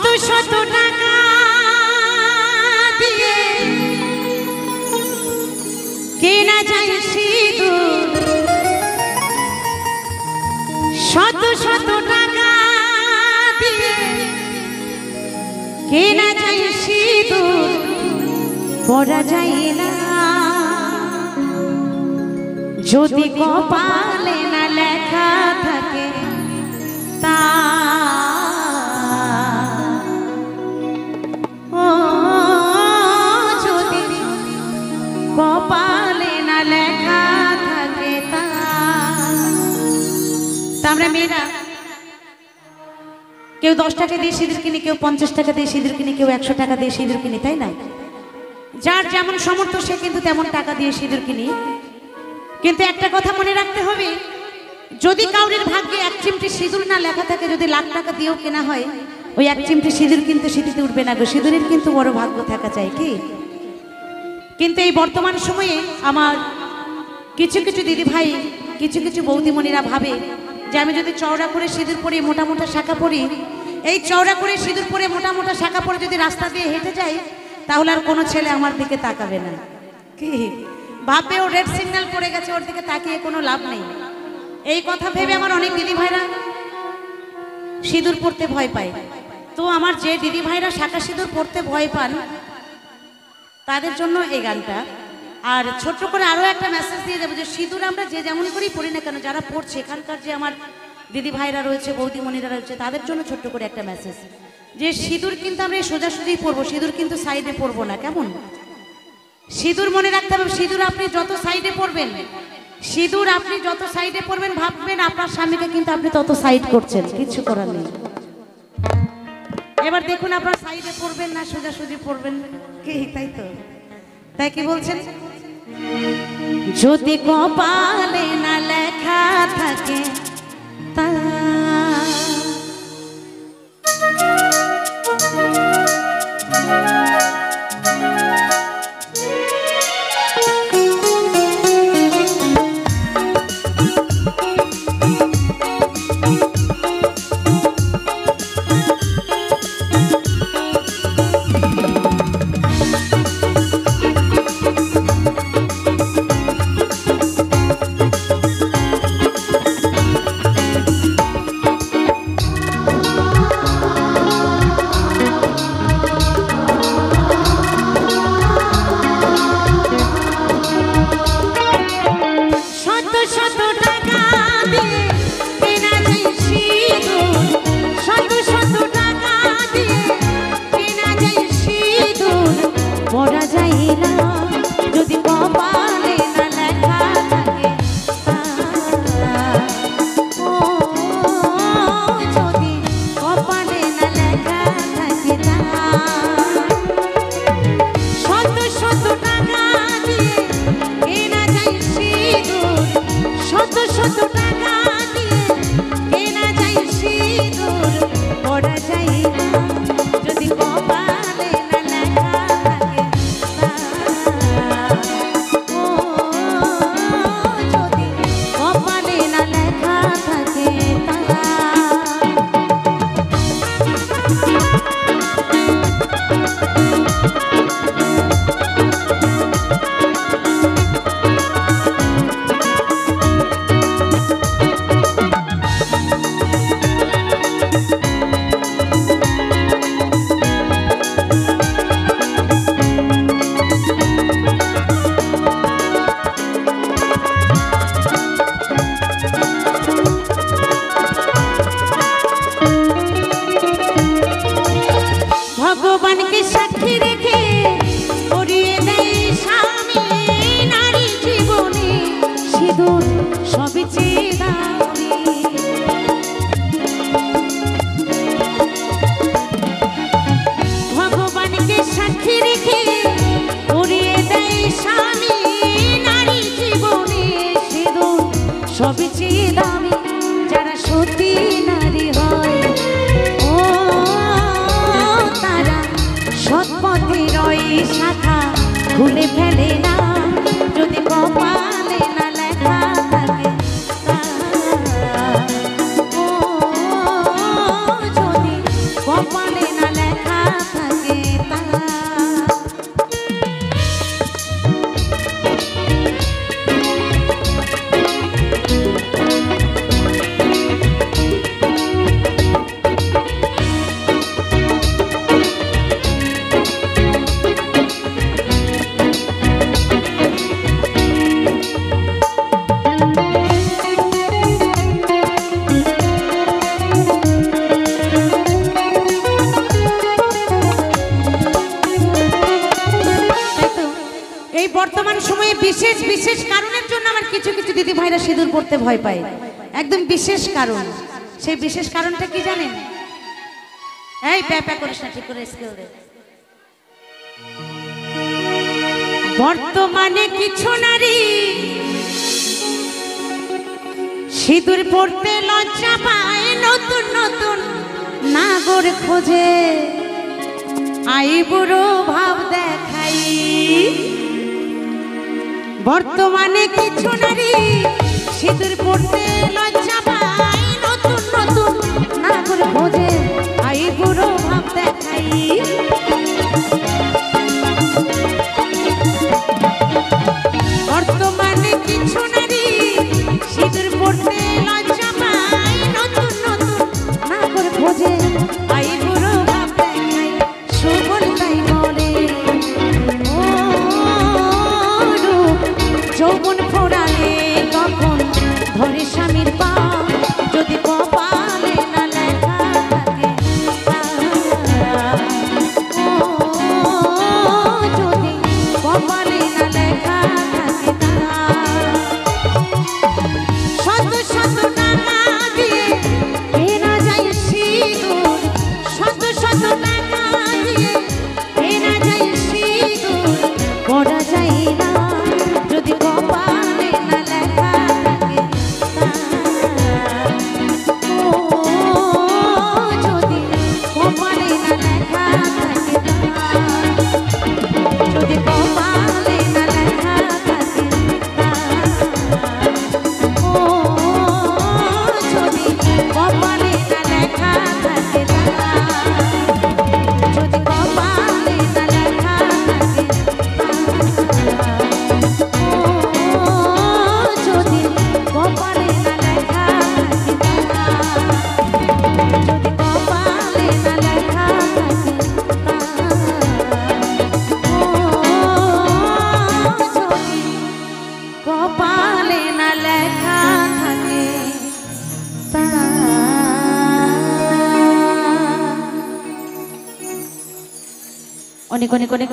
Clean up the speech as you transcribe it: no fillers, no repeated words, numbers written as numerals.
শত শত টাকা দিয়ে কেনা যায় সিঁদুর, শত শত টাকা দিয়ে কেনা যায় সিঁদুর, পরা যায় না যদি কপালে না লেখা থাকে তা। ও যদি কপালে না লেখা থাকে তা। আমরা মেয়েরা কেউ 10 টাকা দিয়ে সিঁদুর কিনি, কেউ 50 টাকা দিয়ে সিঁদুর কিনি, কেউ 100 টাকা দিয়ে সিঁদুর কিনি, তাই না? যার যেমন সামর্থ্য সে কিন্তু তেমন টাকা দিয়ে সিঁদুর কিনি। কিন্তু একটা কথা মনে রাখতে হবে, যদি কাউরের ভাগ্যে 1 চিমটি সিঁদুর না লেখা থাকে, যদি লাখ টাকা দিয়েও কেনা হয়, ওই 1 চিমটি সিঁদুর কিন্তু সিটিতে উঠবে না গো। সিঁদুরের কিন্তু বড় ভাগ্য থাকা চাই কি? কিন্তু এই বর্তমান সময়ে আমার কিছু কিছু দিদি ভাই, কিছু কিছু বৌদিমণিরা ভাবে যে আমি যদি চওড়া করে সিঁদুর পরে মোটা মোটা শাখা পরি, এই চওড়া করে সিঁদুর পরে মোটা মোটা শাখা পরে যদি রাস্তা দিয়ে হেঁটে যাই, তাহলে আর কোনো ছেলে আমার দিকে তাকাবে না। কি ভাববে? ও রেড সিগন্যাল পড়ে গেছে, ওর দিকে তাকিয়ে কোনো লাভ নেই। এই কথা ভেবে আমার অনেক দিদি ভাইরা সিঁদুর পরতে ভয় পায়। তো আমার যে দিদি ভাইরা শাখা সিঁদুর পরতে ভয় পান, তাদের জন্য এই গানটা। আর ছোট্ট করে আরও একটা মেসেজ দিয়ে যাবো যে সিঁদুর আমরা যে যেমন করেই পড়ি না কেন, যারা পড়ছে এখানকার যে আমার দিদি ভাইরা রয়েছে, বৌদিমণিরা রয়েছে, তাদের জন্য ছোট্ট করে একটা মেসেজ যে সিঁদুর কিন্তু আমরা এই সোজাসুজি পরবো, সিঁদুর কিন্তু সাইডে পরবো না, কেমন? সিঁদুর মনে রাখতে হবে, সিঁদুর আপনি যত সাইডে পরবেন, সিঁদুর আপনি যত সাইডে পরবেন, ভাববেন আপনার স্বামীকে কিন্তু আপনি তত সাইড করছেন, কিছু করার নেই। এবার দেখুন আপনার সাইডে পরবেন না সোজাসুজি পরবেন, কি তাই তো? তাই কি বলছেন? যদি কপালে না লেখা থাকে তা। ভগবানকে সাক্ষী রেখে পরিয়ে দেয় স্বামী, নারী জীবনে সিঁদুর সবই চেয়ে দামি। ভগবানকে সাক্ষী রেখে পরিয়ে দেয় স্বামী, নারী জীবনে সিঁদুর সবই চেয়ে দামি। যারা সতী নারী হয় সৎপথের ওই শাখা খুলে ফেলে না, যদি কপালে না লেখা থাকে ও, যদি কপালে না বিশেষ কারণের জন্য আমার কিছু কিছু দিদি ভাইরা সিঁদুর পড়তে ভয় পায়, একদম বিশেষ কারণ। সেই বিশেষ কারণটা কি জানেন? এই প্যাপা করিস না, ঠিক করে স্কেল দে। বর্তমানে কিছু নারী সিঁদুর পড়তে লজ্জা পায়, নতুন নতুন নাগর খোঁজে, আইবুড়ো ভাব দেখাই। বর্তমানে কিছু নারী সিঁদুর পড়তে লজ্জা পায়, নতুন নতুন নাগর খোঁজে, আইবুড়ো ভাব দেখাই। বর্তমানে কিছু নারী সিঁদুর পড়তে লজ্জা পায়, নতুন নতুন নাগর খোঁজে, আইবুড়ো ভাব দেখাই। সুবল তাই বলে ও রূপ যৌবন ফোরালে তখন ধরে স্বামীর পা, যদি কপালে না লেখা থাকে যদি কপালে না লেখা থাকে শত শত টাকা দিয়ে কেনা যায় সিঁদুর, শত শত টাকা দিয়ে কেনা যায় সিঁদুর, পড়া যায় না যদি কপালে না লেখা থাকে যদি কপালে না লেখা থাকে যদি কপালে না লেখা থাকে যদি কপালে না লেখা থাকে যদি কপালে না লেখা থাকে যদি কপালে না লেখা থাকে যদি কপালে না লেখা থাকে কপালে না লেখা থাকে অনেক অনেক অনেক